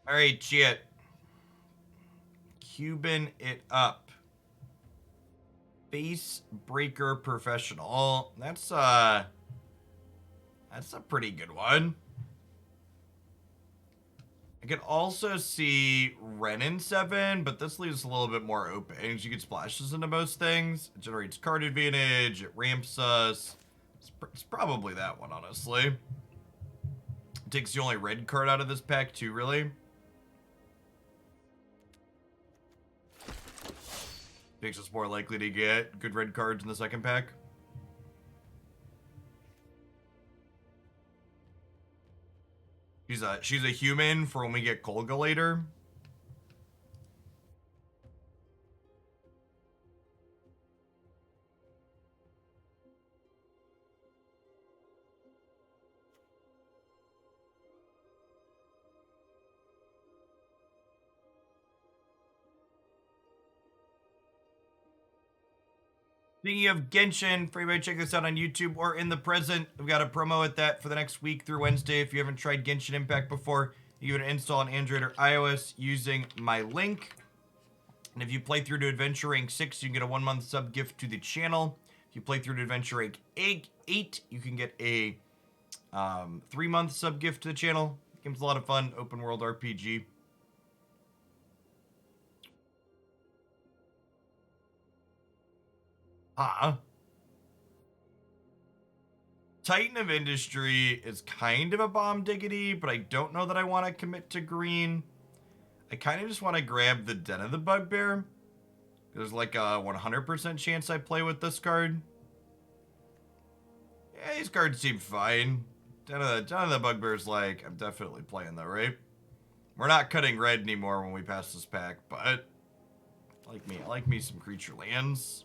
All right, shit. Cuban it up. Face breaker professional. That's a pretty good one. I could also see Ren in 7, but this leaves a little bit more open. You get splashes into most things. It generates card advantage. It ramps us. It's probably that one, honestly. It takes the only red card out of this pack, too, really. Makes us more likely to get good red cards in the second pack. She's a human for when we get Kolga later. Speaking of Genshin, for anybody check this out on YouTube or in the present, we've got a promo at that for the next week through Wednesday. If you haven't tried Genshin Impact before, you can install on Android or iOS using my link. And if you play through to Adventure Rank 6, you can get a 1-month sub gift to the channel. If you play through to Adventure Rank 8, you can get a 3-month sub gift to the channel. The game's a lot of fun, open world RPG. Titan of Industry is kind of a bomb diggity, but I don't know that I want to commit to green. I kind of just want to grab the Den of the Bugbear. There's like a 100% chance I play with this card. Yeah, these cards seem fine. Den of the Bugbear's like, I'm definitely playing though, right? We're not cutting red anymore when we pass this pack, but I like me some creature lands.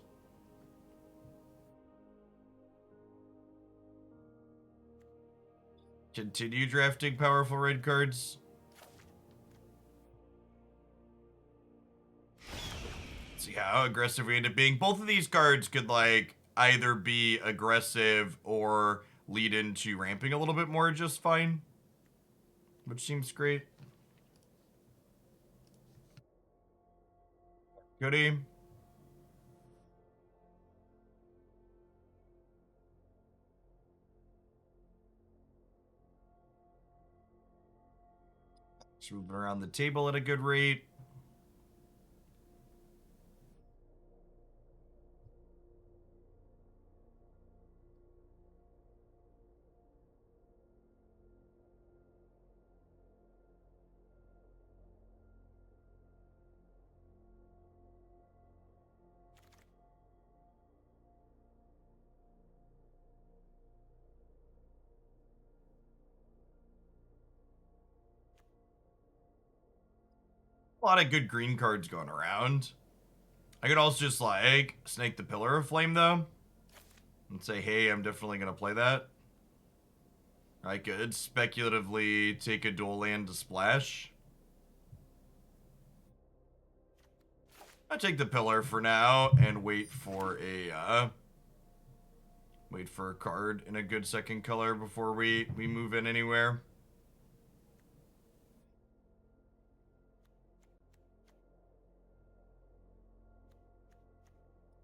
Continue drafting powerful red cards. See how aggressive we end up being. Both of these cards could like either be aggressive or lead into ramping a little bit more just fine, which seems great. Goody. Just moving around the table at a good rate. A lot of good green cards going around. I could also just like snake the Pillar of Flame though and say, hey, I'm definitely going to play that. I could speculatively take a dual land to splash. I'll take the Pillar for now and wait for a card in a good second color before we move in anywhere.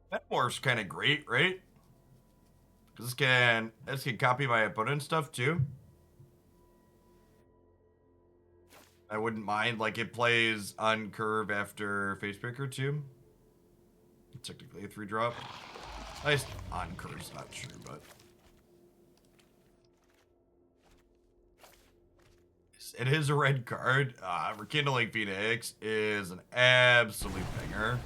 That morph's kind of great, right? Because this can copy my opponent's stuff too. I wouldn't mind. Like, it plays on curve after Facebreaker too. Technically a 3-drop. Nice. On curve's not true, but it is a red card. Rekindling Phoenix is an absolute banger.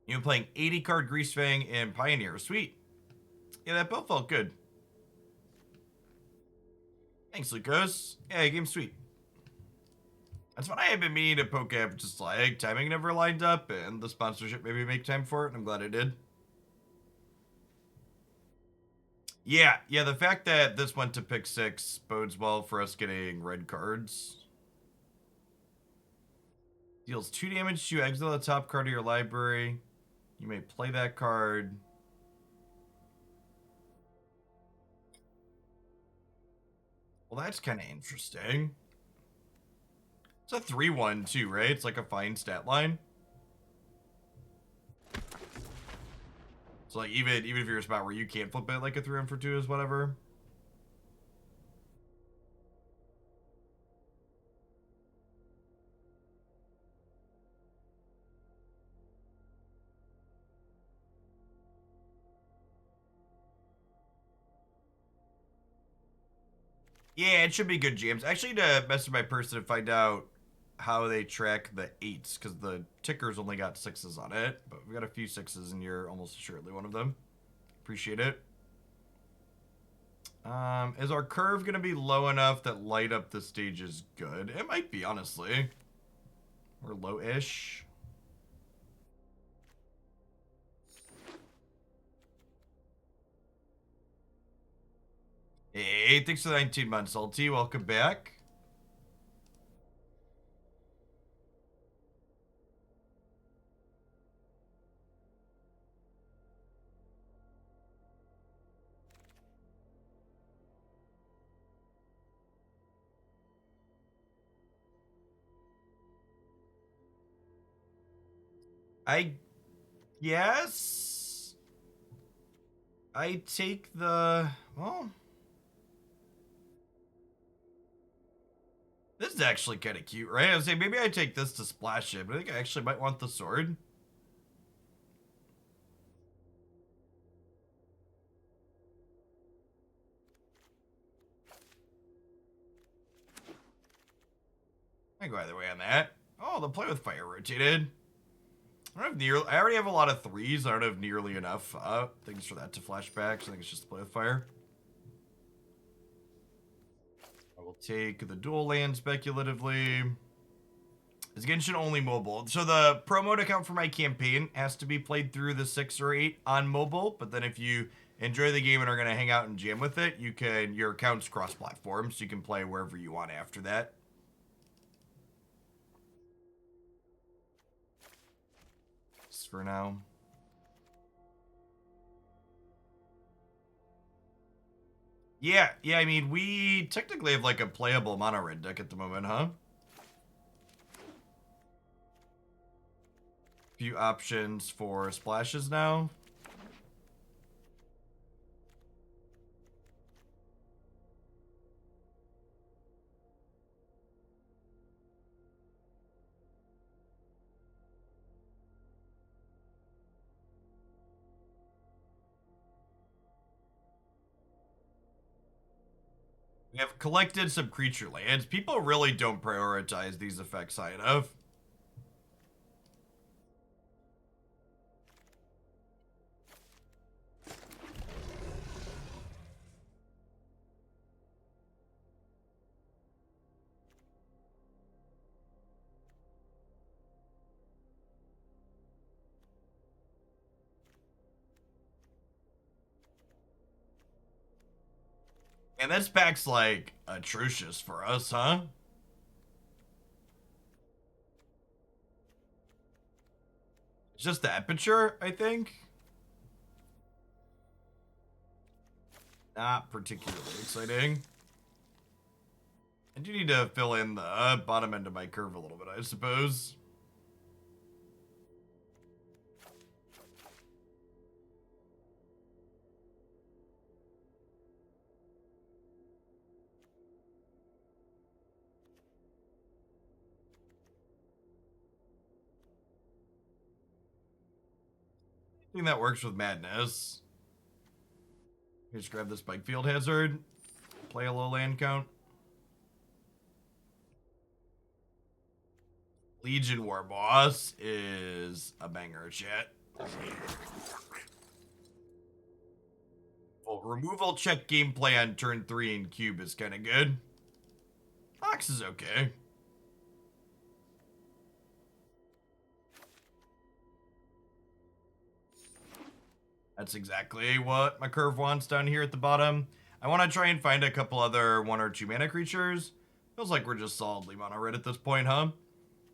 You're playing 80 card Greasefang and Pioneer. Sweet. Yeah, that build felt good. Thanks, Lucas. Yeah, game's sweet. That's what I have been meaning to poke at, just like timing never lined up and the sponsorship maybe make time for it, and I'm glad it did. Yeah, the fact that this went to pick 6 bodes well for us getting red cards. Deals 2 damage to you. Exile the top card of your library. You may play that card. Well, that's kind of interesting. It's a 3/1 too, right? It's like a fine stat line. So like even if you're a spot where you can't flip it, like a 3 for 2 is whatever. Yeah, it should be good jams. Actually, to message my person to find out how they track the 8s, because the ticker's only got 6s on it, but we got a few 6s and you're almost assuredly one of them. Appreciate it. Is our curve going to be low enough that light up the stage is good? It might be, honestly. We're low-ish. Hey, thanks for the 19 months, Salty. Welcome back. I guess I take the, well, this is actually kind of cute, right? I was saying maybe I take this to splash it, but I think I actually might want the sword. I go either way on that. Oh, the play with fire rotated. I don't have nearly. I already have a lot of 3s. I don't have nearly enough things for that to flash back. So I think it's just play with fire. I will take the dual land speculatively. Is Genshin only mobile? So the promo to count for my campaign has to be played through the 6 or 8 on mobile. But then if you enjoy the game and are going to hang out and jam with it, you can. Your account's cross-platform, so you can play wherever you want after that. Just for now. Yeah, I mean, we technically have like a playable mono red deck at the moment, huh? Few options for splashes now. We have collected some creature lands. People really don't prioritize these effects high enough. And this pack's like atrocious for us, huh? It's just the aperture, I think. Not particularly exciting. I do need to fill in the bottom end of my curve a little bit, I suppose. I think that works with Madness. Just grab this Spike Field Hazard. Play a low land count. Legion War Boss is a banger, chat. Well, removal check gameplay on turn 3 in Cube is kind of good. Ox is okay. That's exactly what my curve wants down here at the bottom. I want to try and find a couple other 1 or 2 mana creatures. Feels like we're just solidly mono red at this point, huh?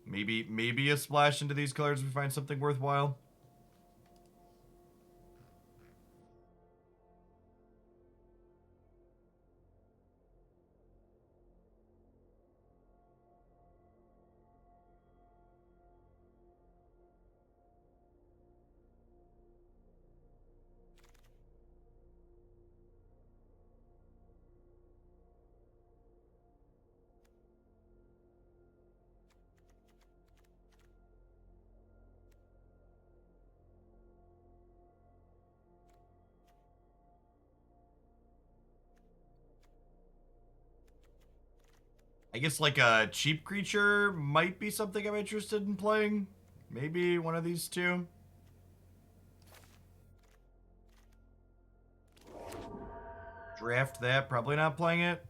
Maybe a splash into these colors if we find something worthwhile. I guess like a cheap creature might be something I'm interested in playing. Maybe one of these two. Draft that. Probably not playing it.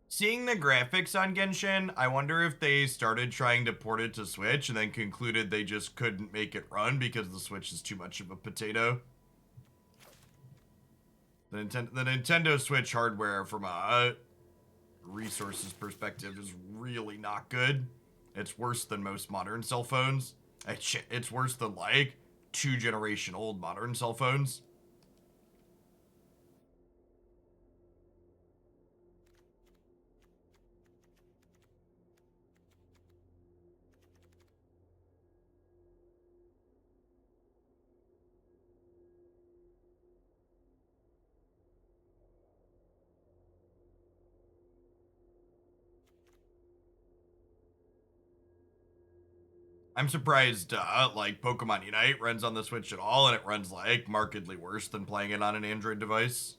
Seeing the graphics on Genshin, I wonder if they started trying to port it to Switch and then concluded they just couldn't make it run because the Switch is too much of a potato. The Nintendo Switch hardware from a resources perspective is really not good. It's worse than most modern cell phones. It's worse than like 2 generation old modern cell phones. I'm surprised, like, Pokemon Unite runs on the Switch at all, and it runs, like, markedly worse than playing it on an Android device.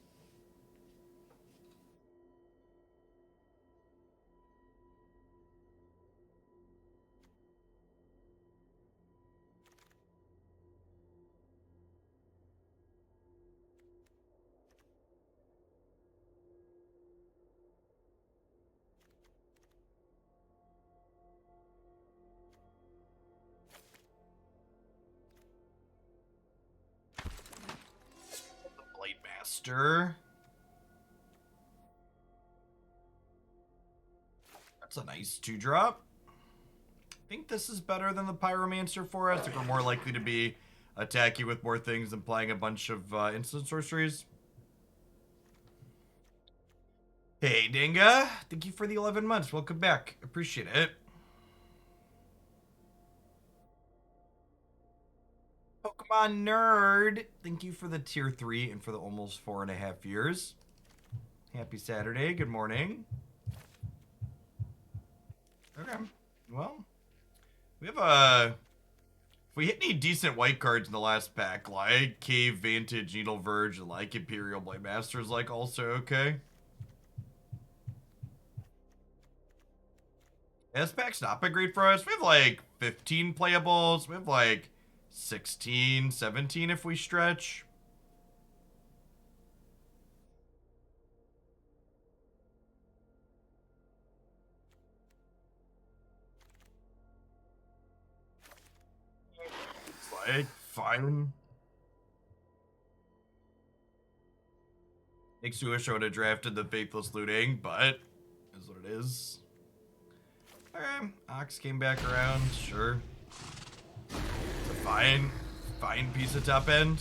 Blade Master. That's a nice 2-drop. I think this is better than the Pyromancer for us if we're more likely to be attacking with more things than playing a bunch of instant sorceries. Hey, Dinga. Thank you for the 11 months. Welcome back. Appreciate it. Pokemon Nerd. Thank you for the tier 3 and for the almost 4.5 years. Happy Saturday. Good morning. Okay. Well, we have a... If we hit any decent white cards in the last pack, like Cave, Vantage, Needle Verge, and like Imperial Blade Master is like also okay. This pack's not been great for us. We have like 15 playables. We have like 16, 17 if we stretch. It's like fine. Makes you wish I would have drafted the Faithless Looting, but is what it is. Okay, Ox came back around, sure. It's a fine piece of top end.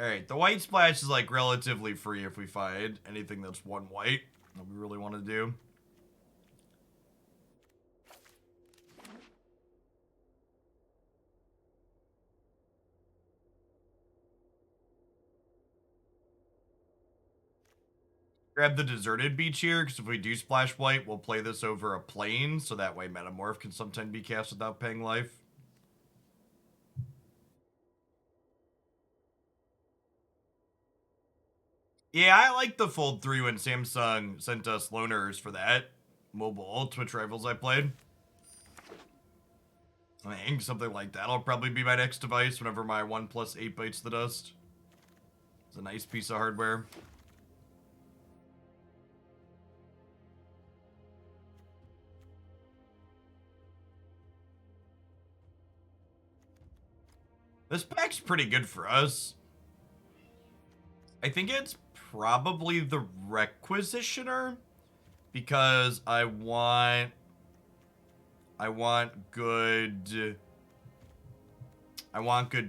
Alright, the white splash is like relatively free if we find anything that's 1 white that we really want to do. Grab the Deserted Beach here, because if we do splash white, we'll play this over a plane, so that way Metamorph can sometimes be cast without paying life. Yeah, I like the Fold 3 when Samsung sent us loaners for that mobile Twitch Rivals I played. I think something like that'll probably be my next device whenever my OnePlus 8 bites the dust. It's a nice piece of hardware. This pack's pretty good for us. I think it's probably the Requisitioner because I want good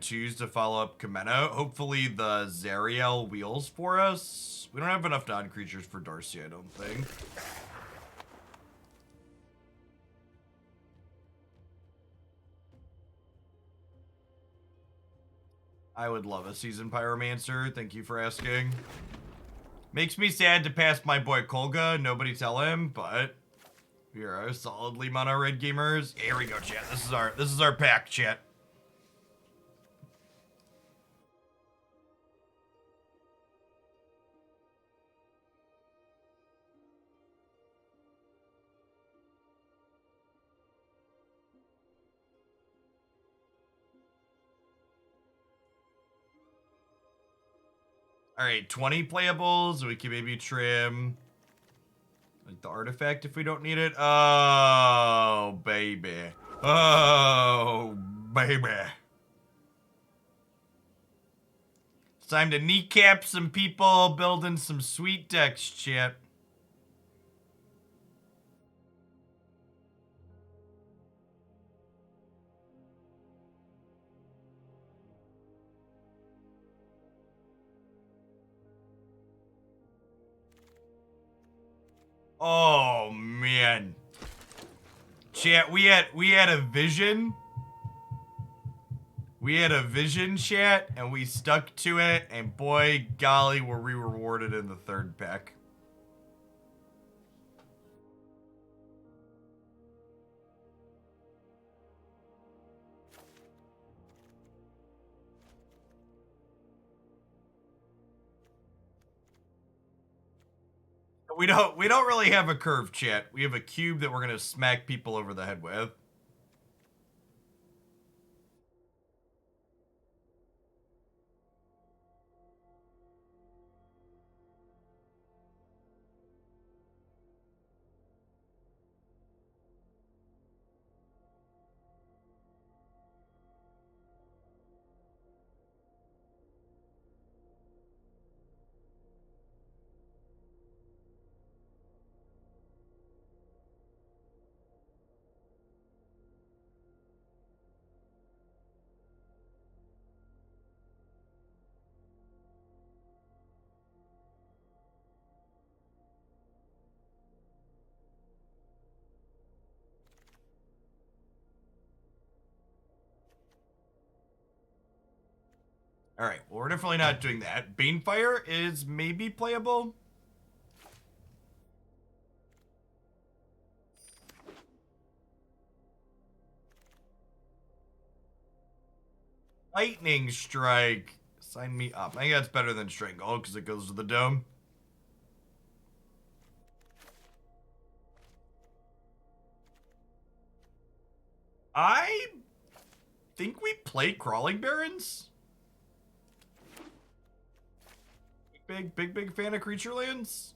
twos to follow up Kameno. Hopefully the Zariel wheels for us. We don't have enough non-creatures for Darcy, I don't think. I would love a Seasoned Pyromancer. Thank you for asking. Makes me sad to pass my boy Kolga. Nobody tell him, but we are solidly mono red gamers. Here we go, chat. This is our pack, chat. All right, 20 playables. We can maybe trim like the artifact if we don't need it. Oh, baby. Oh, baby. It's time to kneecap some people building some sweet decks, chat. Oh man. Chat, we had a vision. We had a vision, chat, and we stuck to it, and boy golly were we rewarded in the third pack. We don't really have a curve, chat. We have a cube that we're gonna smack people over the head with. All right, well, we're definitely not doing that. Banefire is maybe playable. Lightning Strike. Sign me up. I think that's better than Strangle because it goes to the dome. I think we play Crawling Barons. Big fan of creature lands.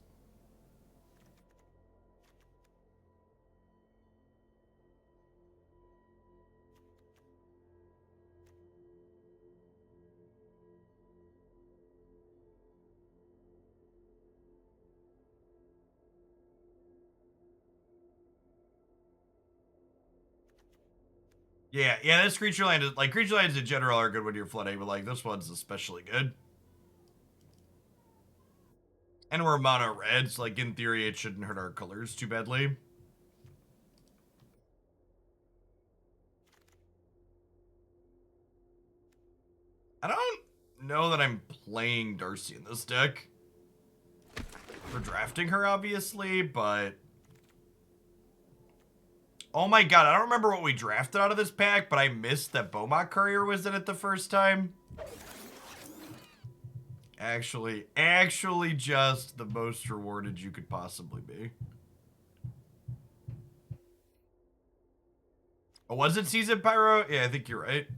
Yeah, this creature land is like creature lands in general are good when you're flooding, but like this one's especially good. And we're mono red, so like in theory it shouldn't hurt our colors too badly. I don't know that I'm playing Darcy in this deck. We're drafting her, obviously, but... Oh my god, I don't remember what we drafted out of this pack, but I missed that Beaumont Courier was in it the first time. Actually just the most rewarded you could possibly be. Oh, was it Seasoned Pyro? Yeah, I think you're right.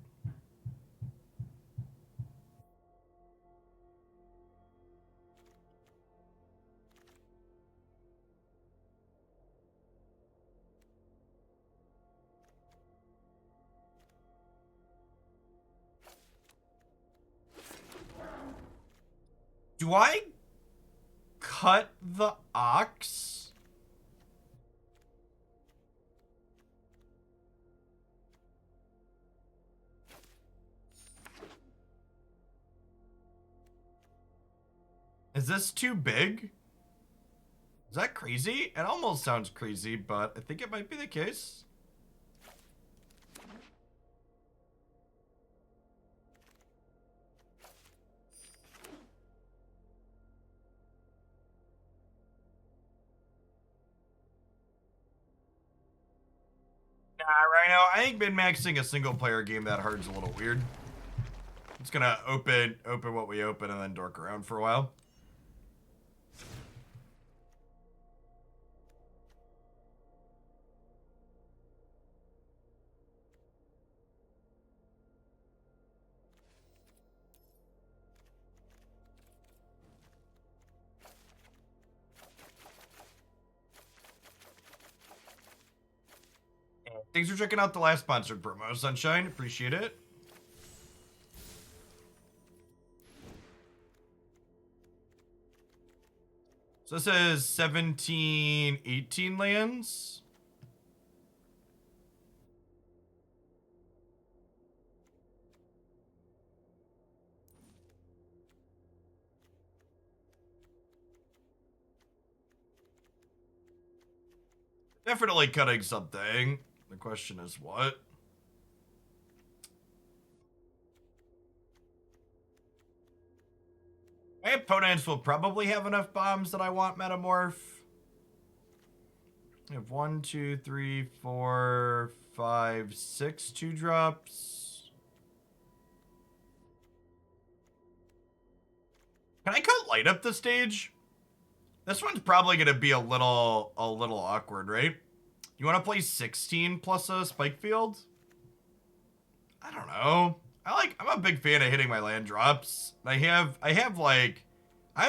Do I cut the ox? Is this too big? Is that crazy? It almost sounds crazy, but I think it might be the case. Nah, right now, I think min-maxing a single-player game that hard is a little weird. It's gonna open what we open and then dork around for a while. Thanks for checking out the last sponsored promo, Sunshine. Appreciate it. So this is 17, 18 lands. Definitely cutting something. The question is what? My opponents will probably have enough bombs that I want metamorph. I have 1, 2, 3, 4, 5, 6 2-drops. Can I cut light up the stage? This one's probably gonna be a little awkward, right? You want to play 16 plus a spike field? I don't know. I'm a big fan of hitting my land drops. I have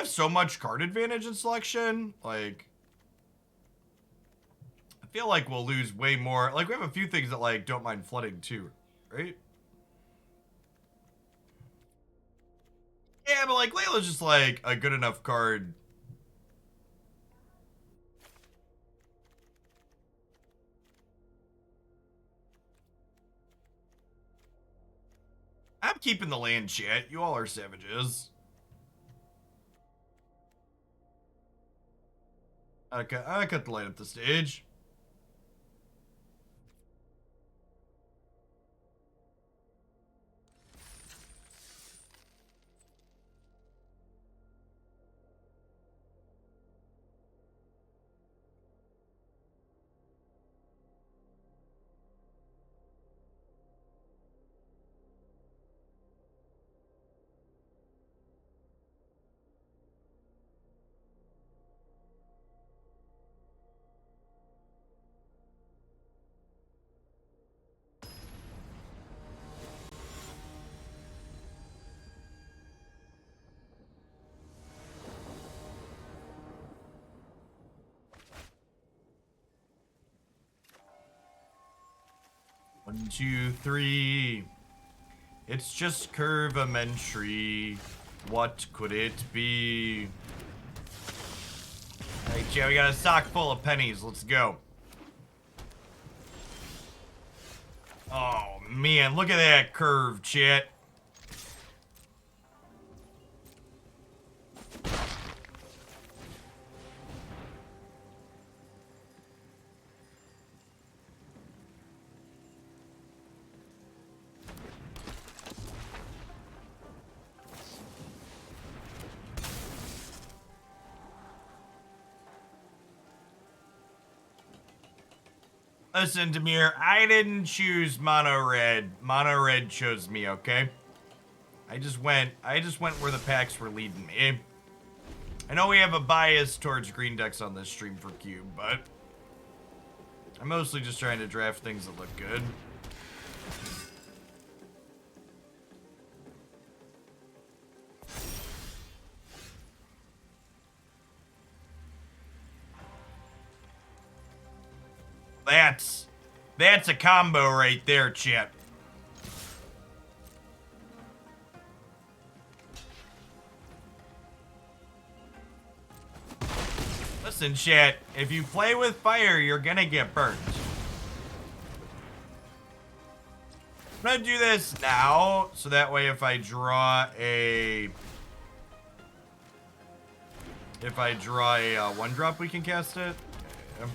so much card advantage in selection. Like, I feel like we'll lose way more. Like, we have a few things that like don't mind flooding too, right? Yeah, but like Layla's just like a good enough card. I'm keeping the land, chat. You all are savages. Okay, I cut the light up the stage. One, two, three. It's just curvamentary. What could it be? Hey, Joe, we got a sock full of pennies. Let's go. Oh, man. Look at that curve, chat. Listen, Demir, I didn't choose mono red. Mono red chose me, okay? I just went where the packs were leading me. I know we have a bias towards green decks on this stream for Cube, but I'm mostly just trying to draft things that look good. That's a combo right there, Chip. Listen, chat, if you play with fire, you're gonna get burnt. I'm gonna do this now, so that way if I draw a... one drop, we can cast it. Yeah.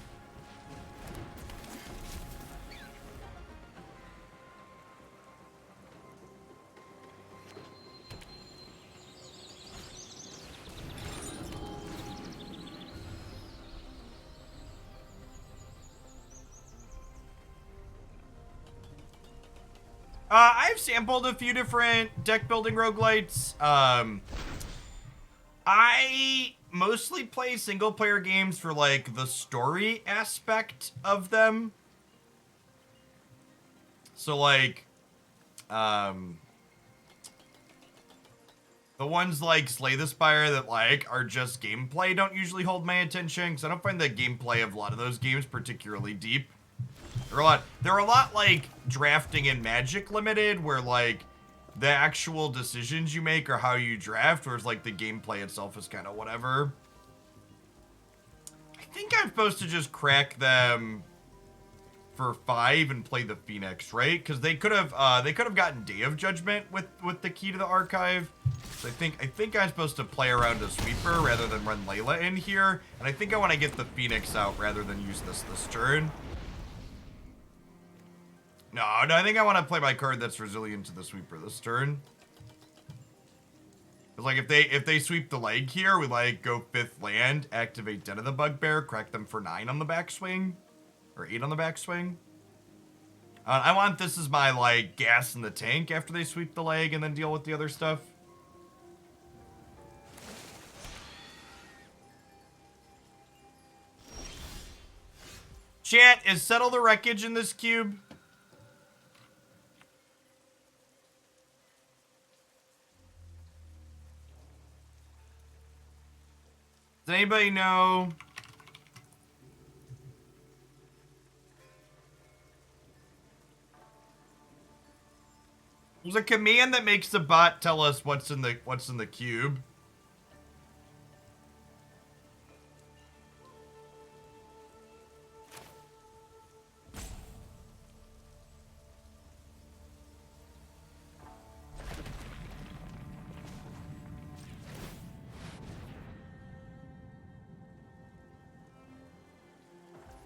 I've sampled a few different deck building roguelites. I mostly play single player games for like the story aspect of them. So like, the ones like Slay the Spire that like are just gameplay don't usually hold my attention because I don't find the gameplay of a lot of those games particularly deep. They're a lot like drafting and Magic limited, where like the actual decisions you make are how you draft, whereas like the gameplay itself is kind of whatever. I think I'm supposed to just crack them for 5 and play the Phoenix, right? Because they could have gotten Day of Judgment with the key to the archive. So I think I'm supposed to play around a sweeper rather than run Layla in here, and I think I want to get the Phoenix out rather than use this turn. No, I think I want to play my card that's resilient to the sweeper this turn. Cause like if they sweep the leg here, we like go 5th land, activate Den of the Bugbear, crack them for 9 on the backswing, or 8 on the backswing. I want this as my like gas in the tank after they sweep the leg and then deal with the other stuff. Chat, is Settle the Wreckage in this cube? Does anybody know? There's a command that makes the bot tell us what's in the cube.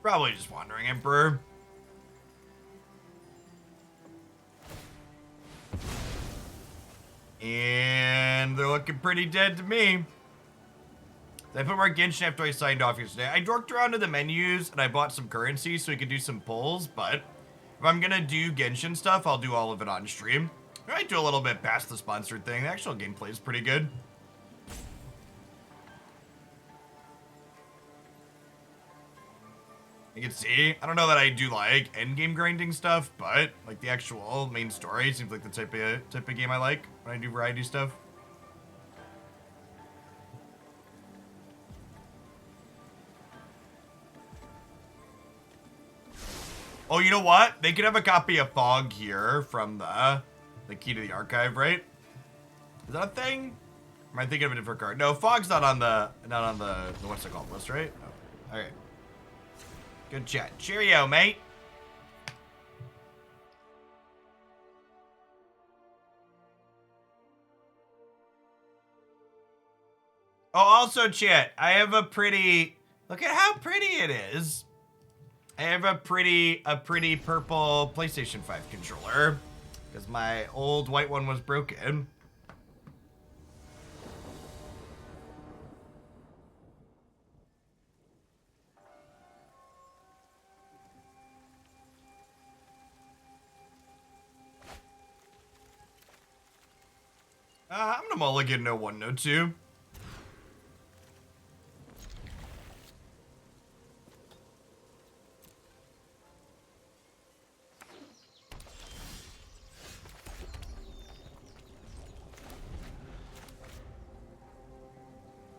Probably just Wandering Emperor. And they're looking pretty dead to me. I put more Genshin after I signed off yesterday. I dorked around to the menus and I bought some currency so we could do some pulls, but if I'm gonna do Genshin stuff, I'll do all of it on stream. I might do a little bit past the sponsored thing. The actual gameplay is pretty good. You can see, I don't know that I do like endgame grinding stuff, but like the actual main story seems like the type of game I like when I do variety stuff. Oh, you know what? They could have a copy of Fog here from the key to the archive, right? Is that a thing? Am I thinking of a different card? No, Fog's not on the what's it called list, right? No. Okay. Good chat. Cheerio, mate. Oh, also, chat, I have a pretty... Look at how pretty it is. I have a pretty purple PlayStation 5 controller. Because my old white one was broken. I'm gonna mulligan no 1, no 2.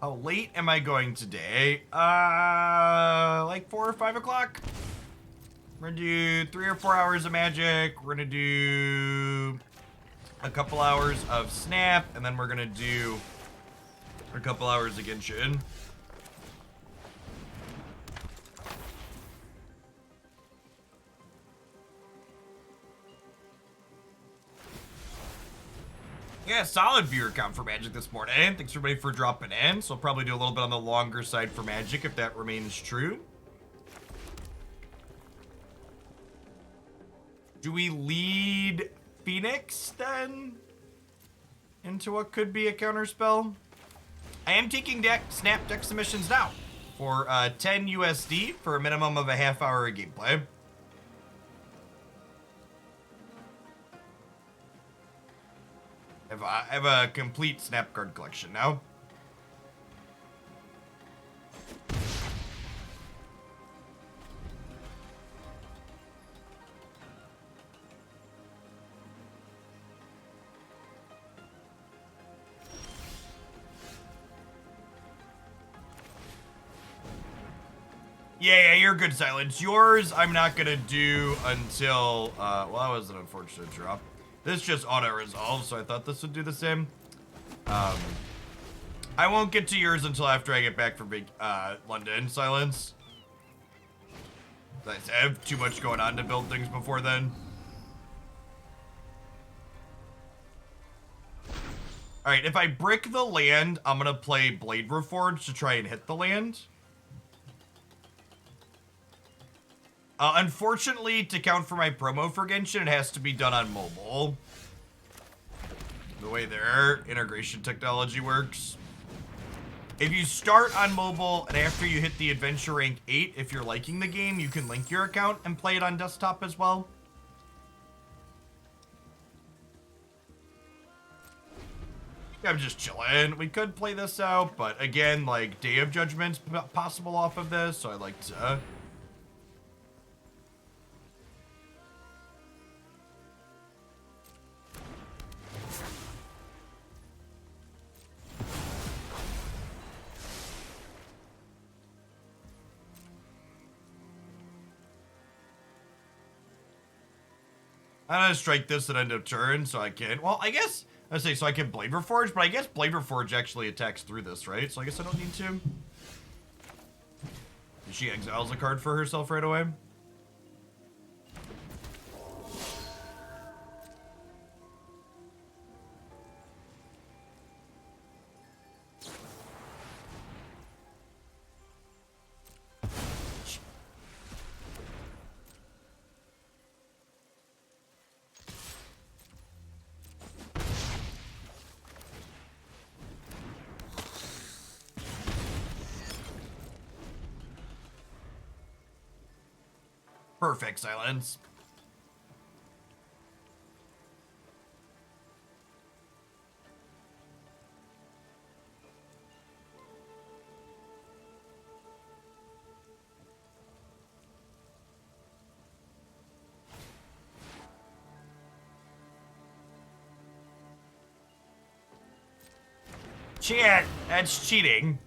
How late am I going today? Like 4 or 5 o'clock? We're gonna do 3 or 4 hours of Magic. We're gonna do a couple hours of Snap, and then we're gonna do a couple hours of Genshin. Yeah, solid viewer count for Magic this morning. Thanks everybody for dropping in. So I'll probably do a little bit on the longer side for Magic if that remains true. Do we lead Phoenix then into what could be a counterspell? I am taking snap deck submissions now for 10 USD for a minimum of a half hour of gameplay. I have a complete snap card collection now. Yeah, you're good, Silence. Yours, I'm not gonna do until, well, that was an unfortunate drop. This just auto-resolves, so I thought this would do the same. I won't get to yours until after I get back from London, Silence. I have too much going on to build things before then. Alright, if I brick the land, I'm gonna play Blade Reforged to try and hit the land. Unfortunately, to count for my promo for Genshin, it has to be done on mobile. The way their integration technology works. If you start on mobile, and after you hit the Adventure Rank 8, if you're liking the game, you can link your account and play it on desktop as well. I'm just chilling. We could play this out, but again, like, Day of Judgment's possible off of this, so I like to... I'm gonna strike this at end of turn, so I can... Well, I guess... I say, so I can Blade Reforge, but I guess Blade Reforge actually attacks through this, right? So I guess I don't need to. She exiles a card for herself right away. Perfect, Silence. Chat, that's cheating.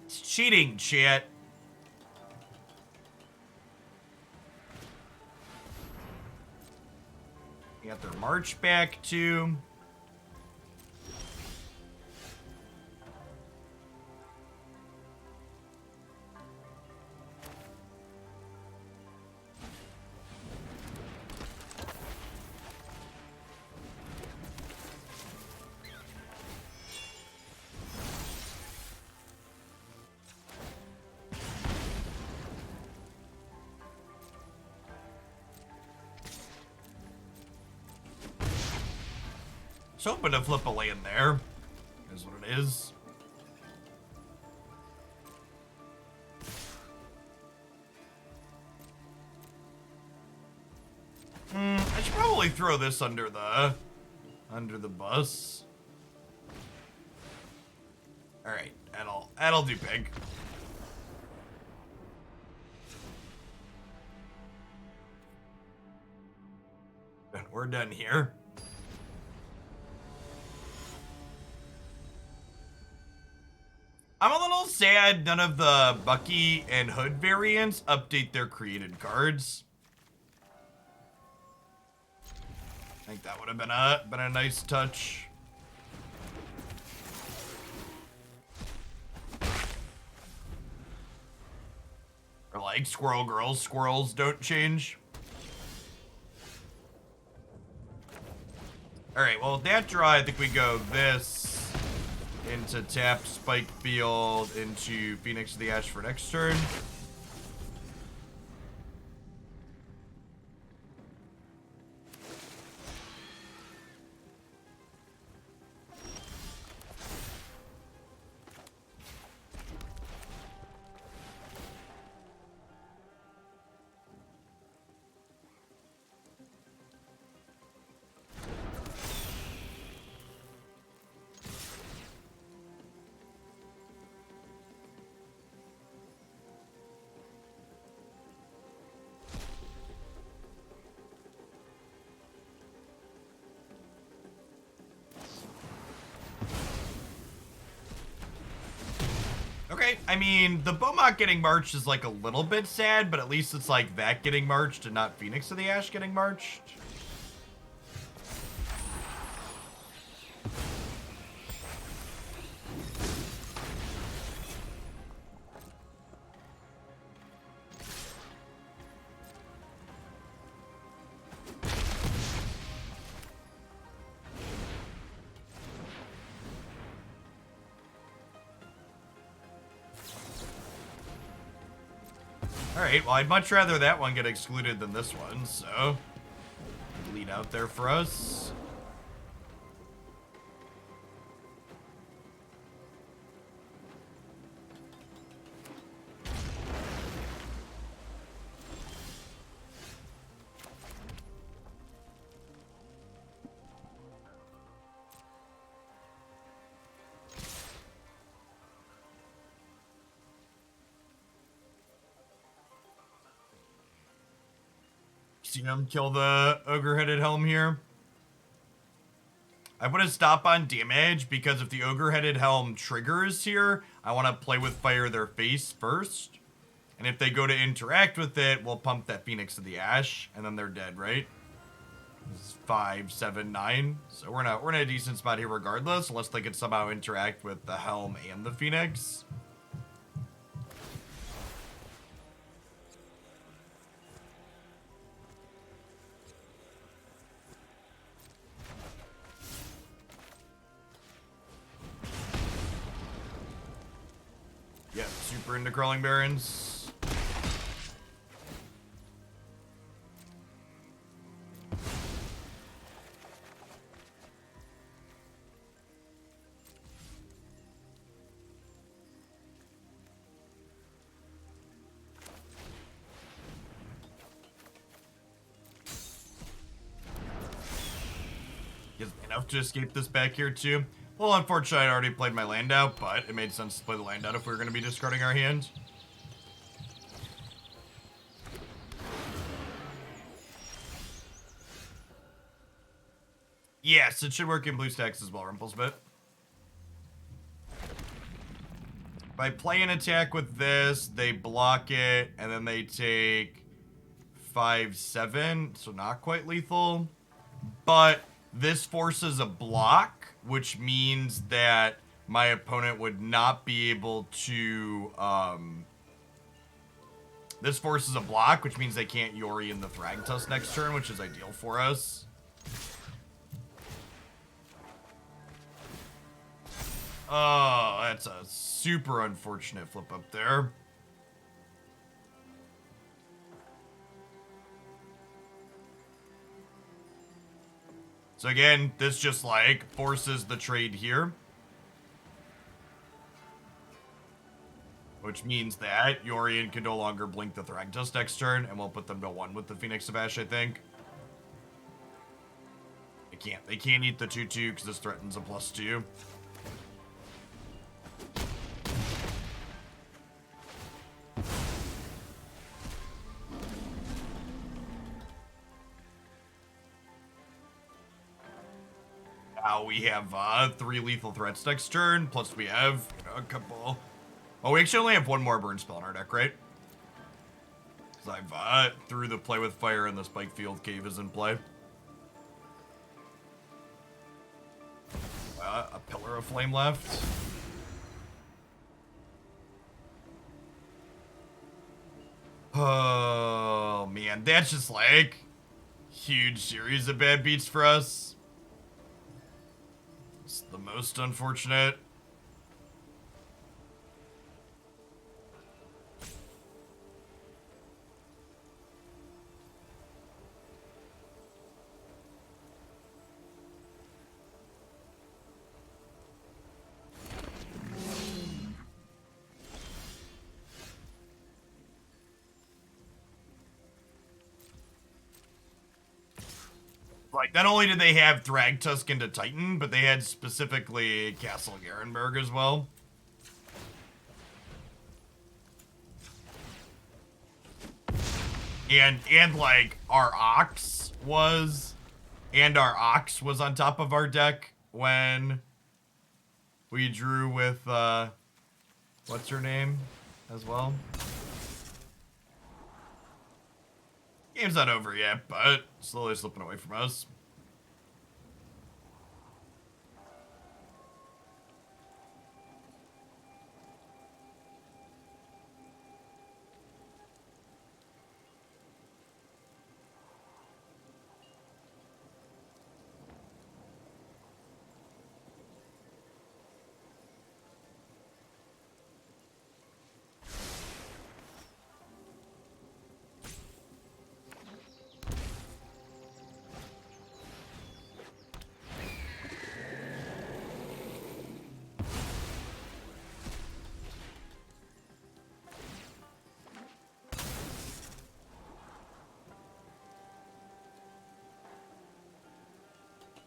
It's cheating, chat. You got their march back too. I was hoping to flip a land there. Is what it is. I should probably throw this under the bus. All right, that'll do big. And we're done here. I'm a little sad none of the Bucky and Hood variants update their created cards. I think that would have been a nice touch. Or like Squirrel Girls, squirrels don't change. Alright, well, with that draw, I think we go this into tap, Spike Field, into Phoenix of the Ash for next turn. Okay, I mean, the Beaumont getting marched is like a little bit sad, but at least it's like that getting marched and not Phoenix of the Ash getting marched. Alright, well, I'd much rather that one get excluded than this one, so lead out there for us. See him kill the ogre-headed helm here. I put a stop on damage because if the ogre-headed helm triggers here, I want to play with fire their face first. And if they go to interact with it, we'll pump that Phoenix of the Ash, and then they're dead, right? This is 5, 7, 9. So we're in a decent spot here regardless, unless they could somehow interact with the helm and the Phoenix. Yeah, super into Crawling Barons. Gives me enough to escape this back here too. Well, unfortunately, I already played my land out, but it made sense to play the land out if we were going to be discarding our hand. Yes, it should work in blue stacks as well, Rumplesbit. If I play an attack with this, they block it, and then they take 5, 7, so not quite lethal. But this forces a block, which means that my opponent would not be able to, this forces a block, which means they can't Yori in the Thragtusk next turn, which is ideal for us. Oh, that's a super unfortunate flip up there. So again, this just like forces the trade here. Which means that Yorian can no longer blink the Thragtusk next turn, and we'll put them to 1 with the Phoenix of Ash, I think. They can't eat the 2/2 because this threatens a +2. Now we have 3 lethal threats next turn, plus we have a couple... Oh, we actually only have 1 more burn spell in our deck, right? Because I've threw the play with fire and the Spike Field Cave is in play. A Pillar of Flame left. Oh, man. That's just like huge series of bad beats for us. It's the most unfortunate. Like, not only did they have Thragtusk into Titan, but they had specifically Castle Garenberg as well. And like our Ox was on top of our deck when we drew with what's her name as well. Game's not over yet, but slowly slipping away from us.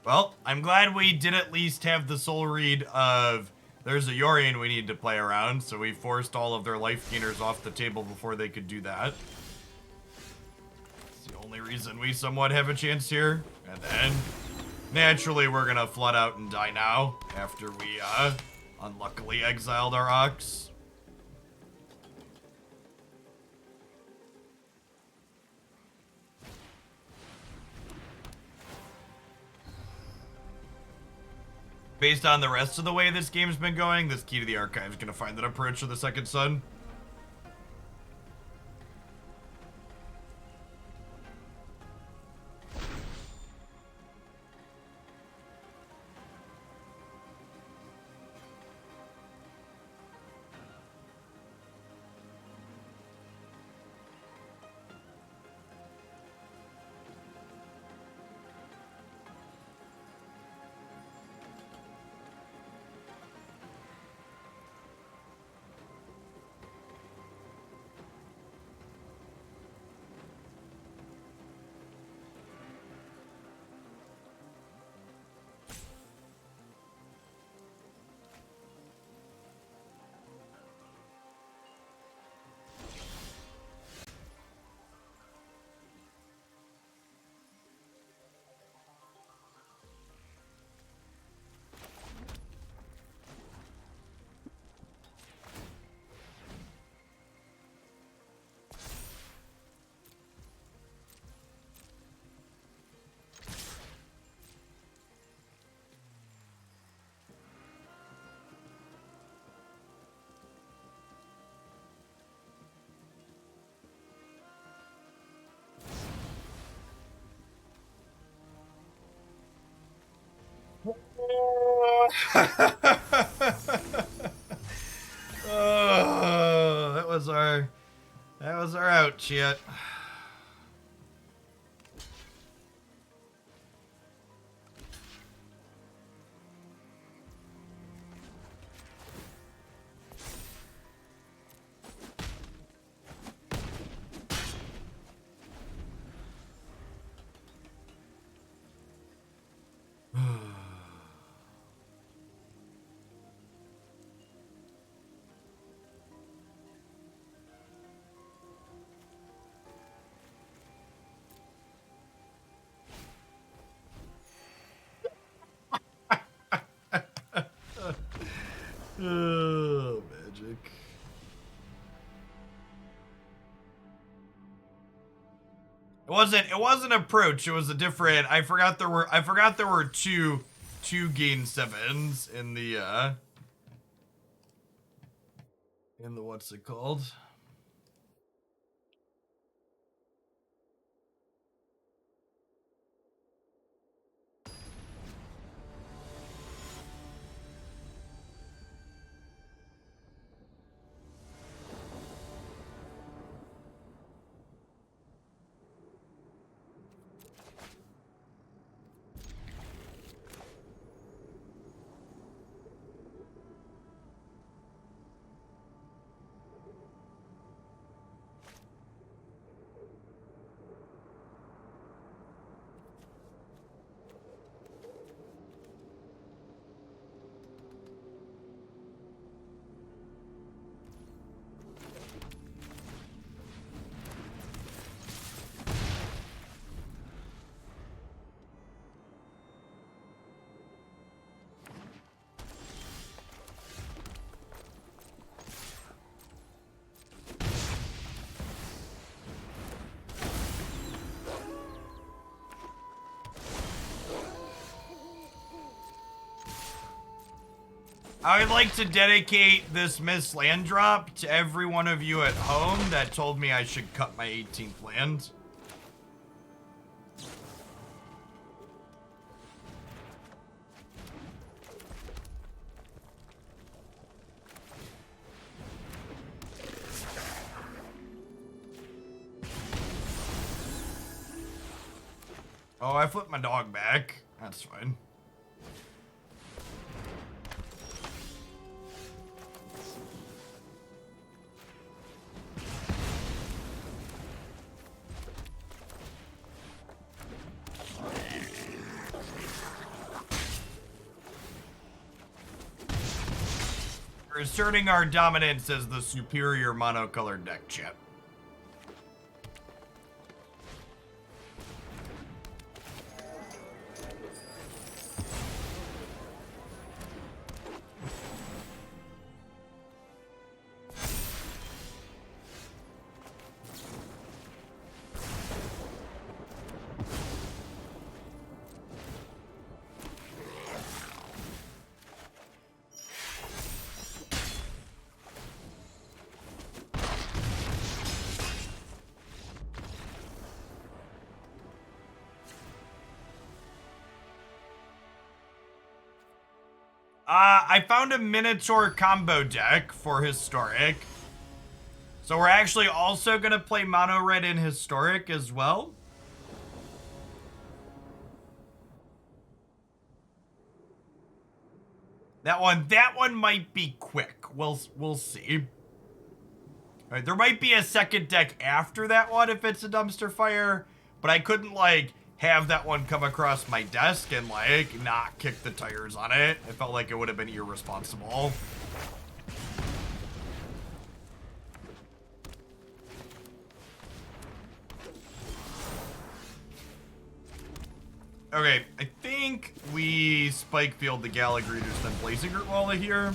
Well, I'm glad we did at least have the soul read of there's a Yorion we need to play around, so we forced all of their life gainers off the table before they could do that. It's the only reason we somewhat have a chance here. And then, naturally, we're gonna flood out and die now after we, unluckily exiled our Ox. Based on the rest of the way this game's been going, this Key to the Archive is going to find that approach to the Second Sun. Oh, that was our out shit. Oh, magic. It wasn't approach, it was a different I forgot there were two gain sevens in the what's it called? I would like to dedicate this missed land drop to every one of you at home that told me I should cut my 18th land. Oh, I flipped my dog back. That's fine. We're asserting our dominance as the superior monocolored deck, chat. I found a Minotaur combo deck for Historic. So we're actually also going to play Mono Red in Historic as well. That one might be quick. We'll see. All right, there might be a second deck after that one if it's a dumpster fire, but I couldn't like have that one come across my desk and like not kick the tires on it. I felt like it would have been irresponsible. Okay, I think we Spike Field the Gallagher Readers, then Blazing Gurtwalla here.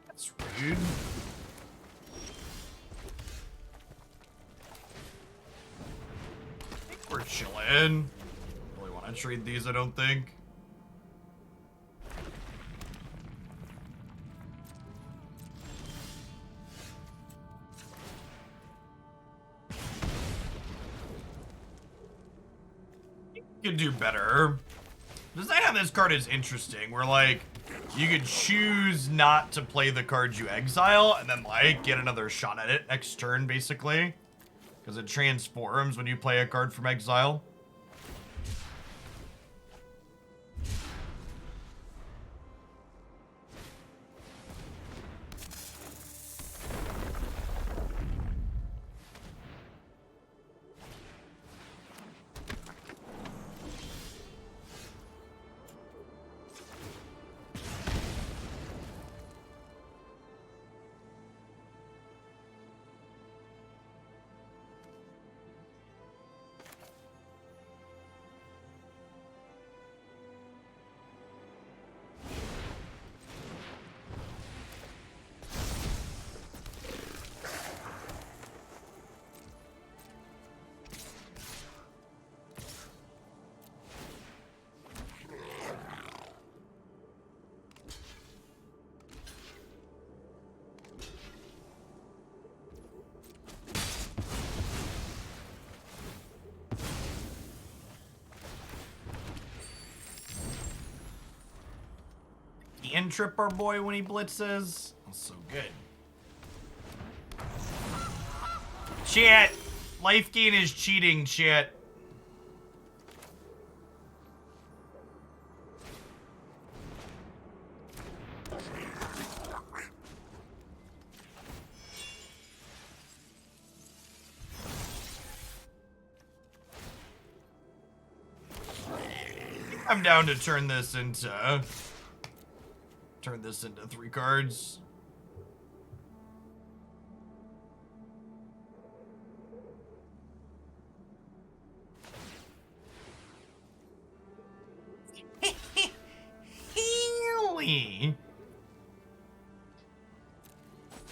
That's rude. I think we're chilling. Really want to trade these, I don't think. Could do better. Design on this card is interesting. Where like you could choose not to play the cards you exile and then like get another shot at it next turn, basically, because it transforms when you play a card from exile. And trip our boy when he blitzes. That's so good. Chat. Life gain is cheating, chat. I'm down to turn this into 3 cards.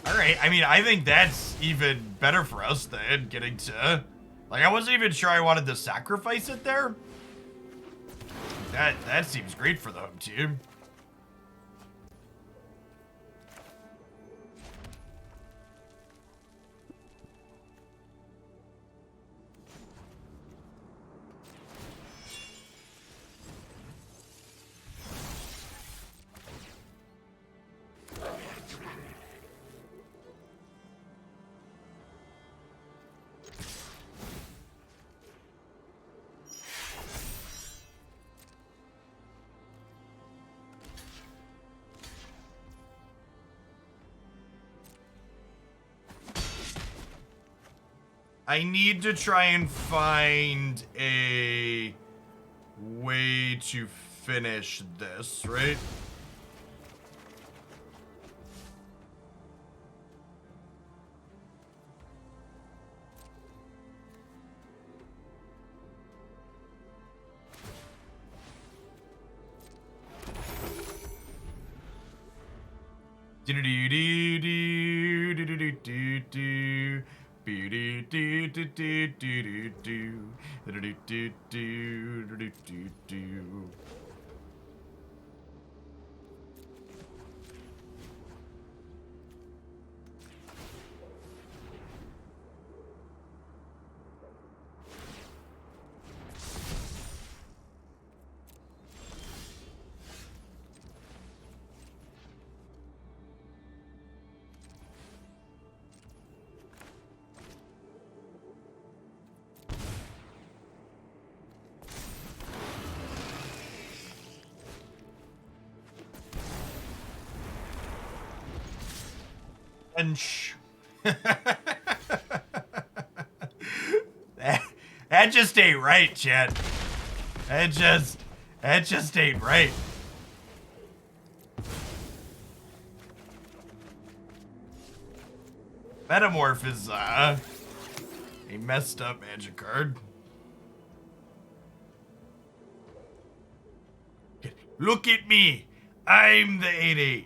Alright, I mean, I think that's even better for us than getting to... Like, I wasn't even sure I wanted to sacrifice it there. That seems great for the home team. I need to try and find a way to finish this, right? Bench. That just ain't right, chat. That just ain't right. Metamorph is a messed up magic card. Look at me. I'm the 8/8.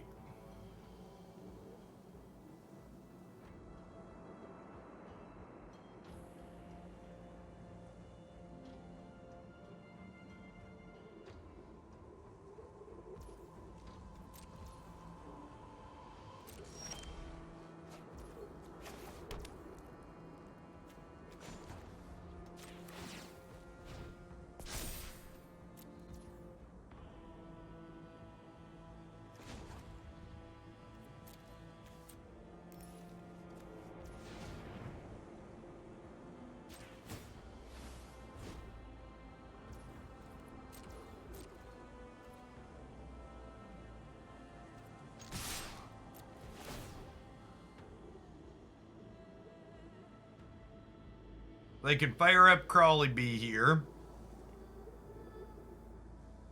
They can fire up Crawly Bee here.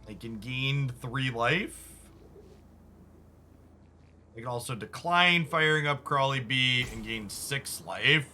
They can gain 3 life. They can also decline firing up Crawly Bee and gain 6 life.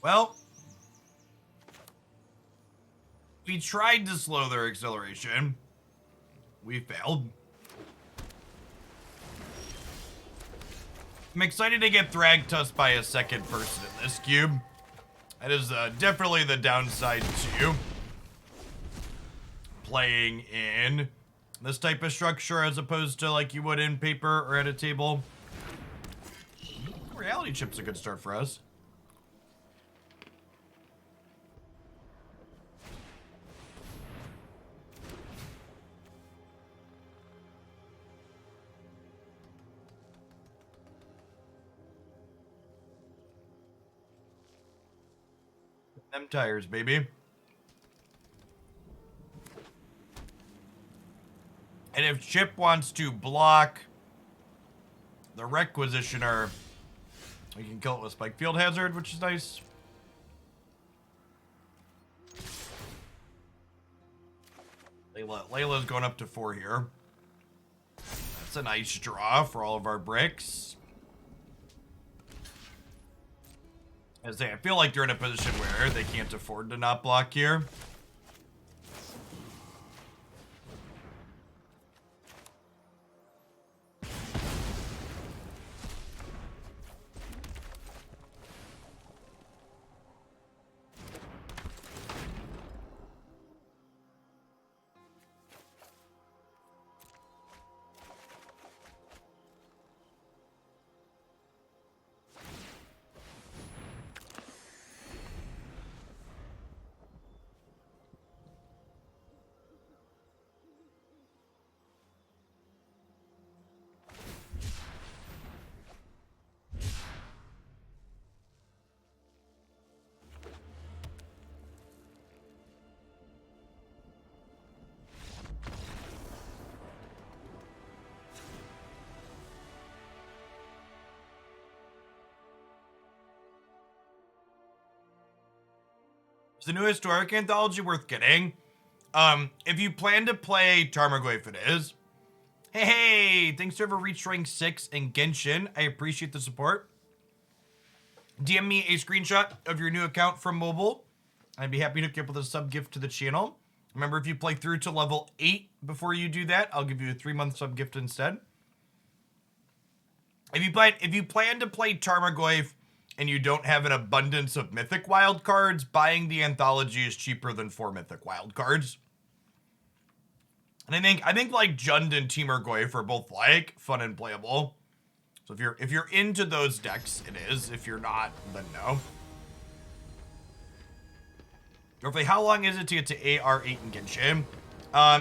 Well, we tried to slow their acceleration. We failed. I'm excited to get Thragtusk by a second person in this cube. That is definitely the downside to playing in this type of structure as opposed to like you would in paper or at a table. Reality chip's a good start for us. Them tires, baby. And if Chip wants to block the Requisitioner, we can kill it with Spike Field Hazard, which is nice. Layla's going up to 4 here. That's a nice draw for all of our bricks. I feel like they're in a position where they can't afford to not block here. It's the new historic anthology worth getting. If you plan to play Tarmogoyf, it is. Hey, thanks to whoever reached rank 6 in Genshin. I appreciate the support. DM me a screenshot of your new account from mobile. I'd be happy to hook you up with a sub gift to the channel. Remember, if you play through to level 8 before you do that, I'll give you a 3-month sub gift instead. If you plan to play Tarmogoyf and you don't have an abundance of mythic wildcards, buying the anthology is cheaper than 4 mythic wildcards. And I think like Jund and Temur Goyf are both like fun and playable. So if you're into those decks, it is. If you're not, then no. Roughly, how long is it to get to AR8 in Genshin?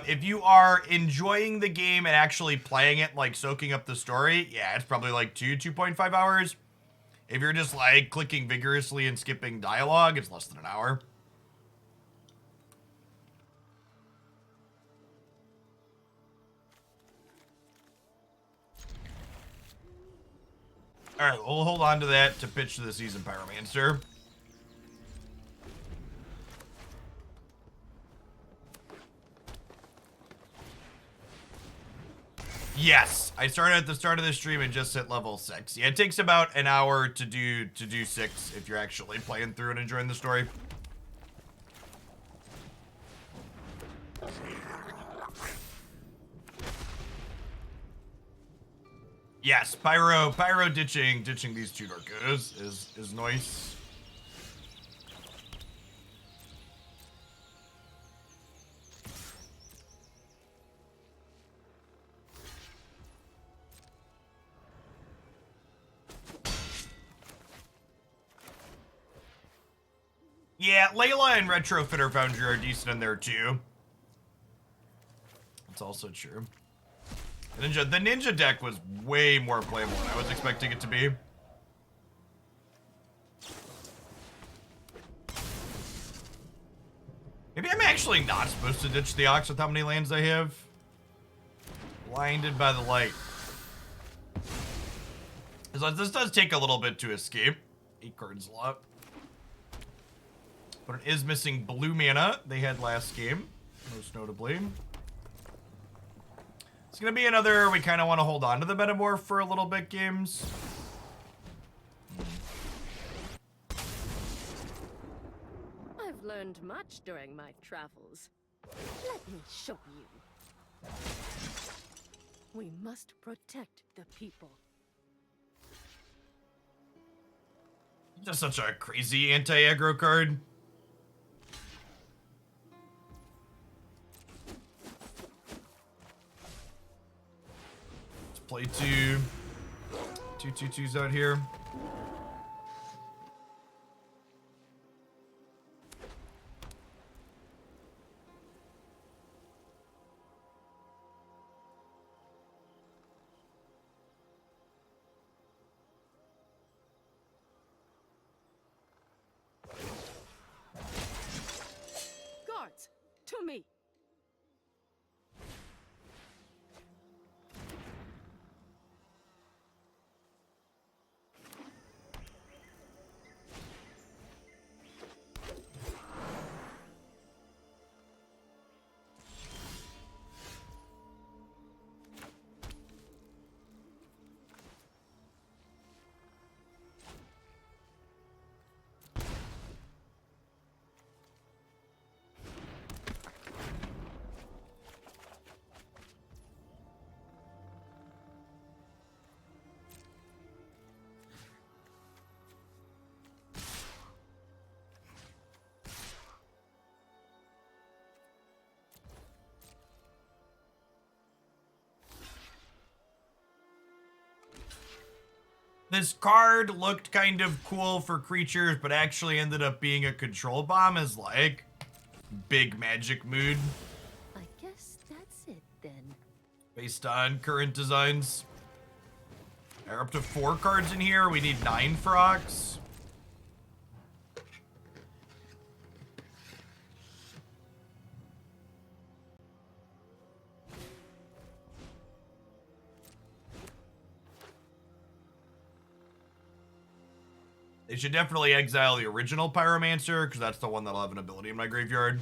If you are enjoying the game and actually playing it, like soaking up the story, yeah, it's probably like 2.5 hours. If you're just like clicking vigorously and skipping dialogue, it's less than an hour. All right, we'll hold on to that to pitch to the Season Pyromancer. Yes, I started at the start of the stream and just hit level 6. Yeah, it takes about an hour to do 6 if you're actually playing through and enjoying the story. Yes, pyro ditching these 2 Dorkos is nice. Yeah, Layla and Retrofitter Foundry are decent in there too. That's also true. The ninja deck was way more playable than I was expecting it to be. Maybe I'm actually not supposed to ditch the Ox with how many lands I have. Blinded by the light. This does take a little bit to escape. 8 cards a lot. But it is missing blue mana they had last game, most notably. It's going to be another, we kind of want to hold on to the Metamorph for a little bit games. learned much during my travels. Let me show you. We must protect the people. Just such a crazy anti-aggro card. Let's play two 2/2/2s out here. Guards, to me. This card looked kind of cool for creatures, but actually ended up being a control bomb as like big magic mood. I guess that's it then. Based on current designs. There are up to 4 cards in here. We need 9 Frogs. They should definitely exile the original Pyromancer, because that's the one that'll have an ability in my graveyard.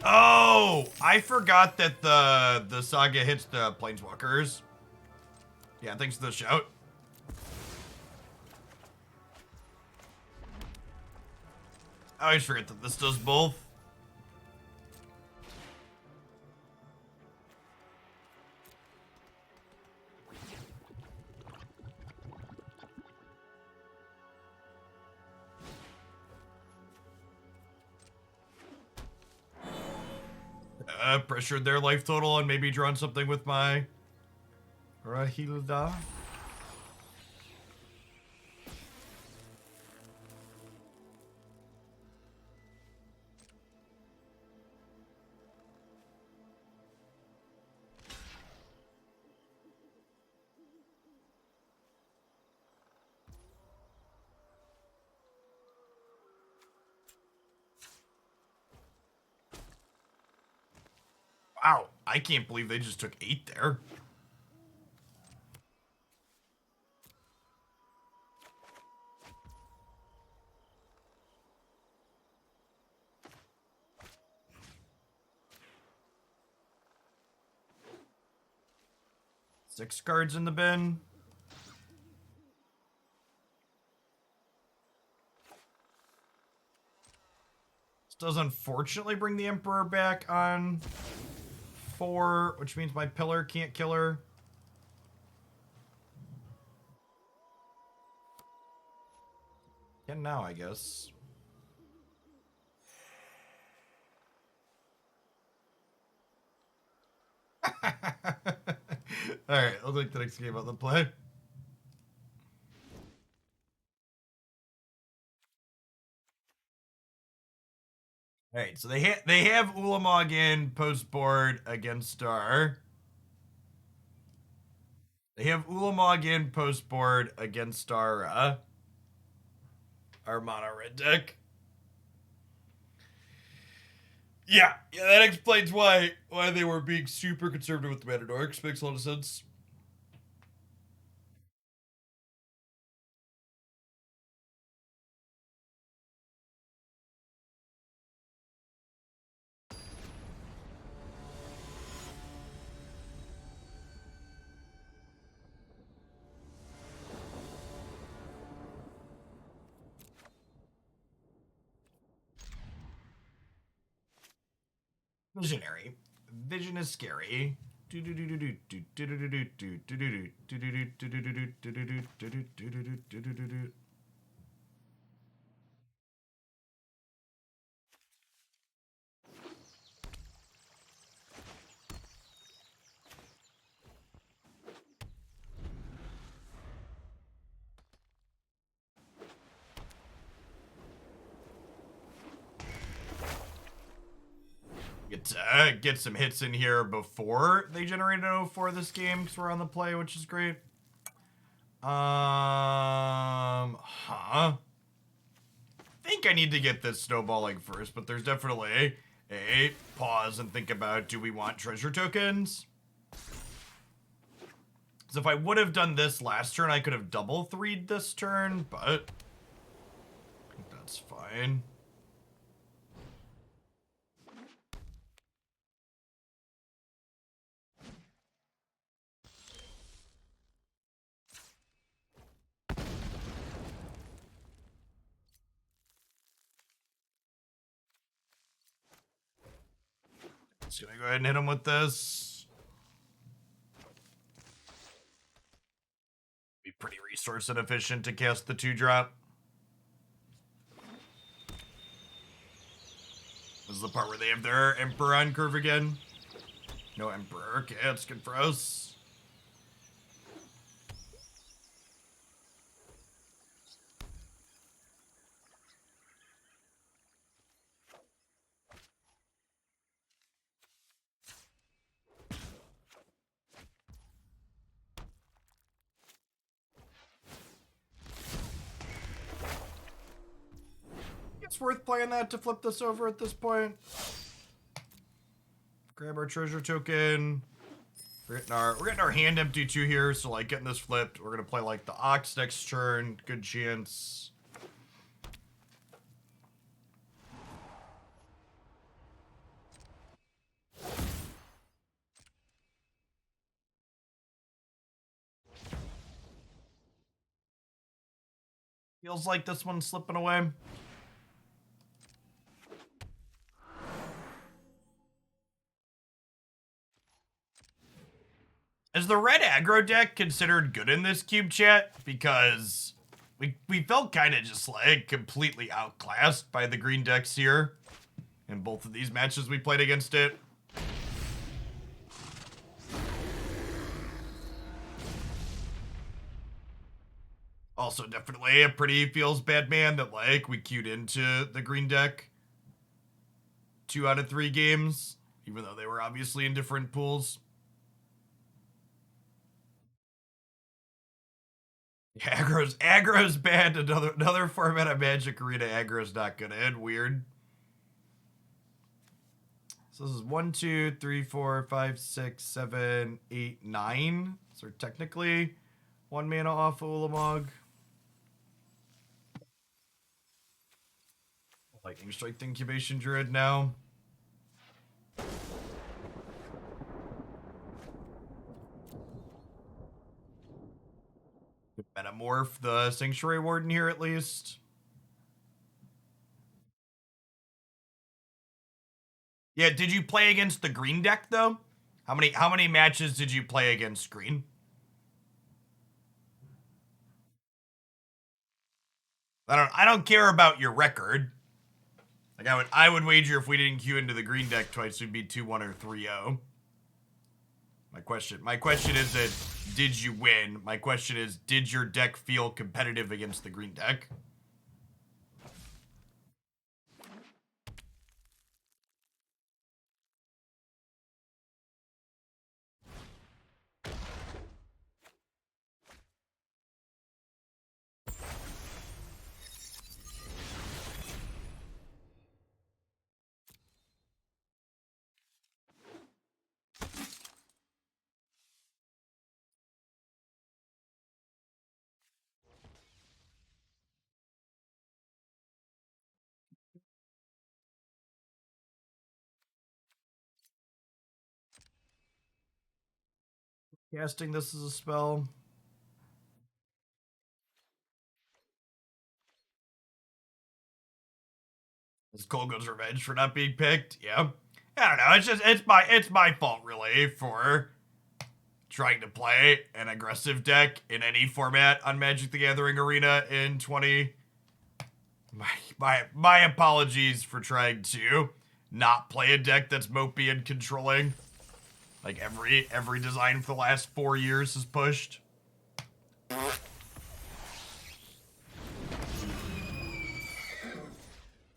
Oh, I forgot that the saga hits the planeswalkers. Yeah, thanks for the shout. I always forget that this does both. Pressured their life total and maybe drawn something with my Rahilda. Wow, I can't believe they just took 8 there. Six cards in the bin. This does unfortunately bring the Emperor back on 4, which means my pillar can't kill her. Can now, I guess. Alright, I'll take the next game out of the play. Alright, so they have Ulamog in post board against our They have Ulamog in post board against our mono red deck. Yeah, that explains why they were being super conservative with the mana dorks. Makes a lot of sense. Visionary. Vision is scary. Get some hits in here before they generate an 0-4 this game because we're on the play, which is great. I think I need to get this snowballing first, but there's definitely a pause and think about, do we want treasure tokens? Because if I would have done this last turn, I could have double 3'd this turn, but I think that's fine. Just gonna go ahead and hit him with this. Be pretty resource inefficient to cast the 2-drop. This is the part where they have their Emperor on curve again. No Emperor. Okay, that's good for us. It's worth playing that to flip this over at this point. Grab our treasure token. We're getting our hand empty too here, so like getting this flipped, we're gonna play like the Ox next turn. Good chance. Feels like this one's slipping away. Is the red aggro deck considered good in this cube chat? Because we felt kind of just like completely outclassed by the green decks here in both of these matches we played against it. Also, definitely a pretty feels bad man that like we queued into the green deck 2 out of 3 games, even though they were obviously in different pools. Aggro's bad. Another format of Magic Arena. Aggro's not gonna end. Weird. So this is 1, 2, 3, 4, 5, 6, 7, 8, 9. So technically 1 mana off Ulamog. Lightning Strike the Incubation Druid now. Metamorph the Sanctuary Warden here at least. Yeah, did you play against the green deck though? How many matches did you play against green? I don't care about your record. Like I would wager if we didn't queue into the green deck twice, we'd be 2-1 or 3-0. My question isn't did you win? My question is, did your deck feel competitive against the green deck? Casting this as a spell. Is Kolgo's revenge for not being picked? Yeah. I don't know. It's my fault really for trying to play an aggressive deck in any format on Magic the Gathering Arena in 20. My apologies for trying to not play a deck that's mopey and controlling. Like every design for the last 4 years has pushed.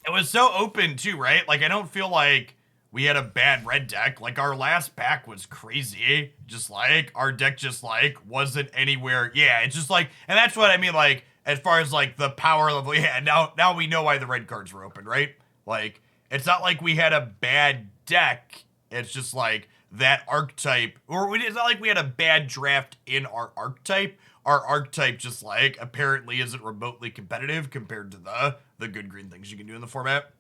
It was so open too, right? Like I don't feel like we had a bad red deck. Like our last pack was crazy. Just like our deck just like wasn't anywhere. Yeah, it's just like, and that's what I mean, like, as far as like the power level, yeah, now we know why the red cards were open, right? Like, it's not like we had a bad deck. It's just like that archetype, or it's not like we had a bad draft in our archetype. Our archetype just like apparently isn't remotely competitive compared to the good green things you can do in the format.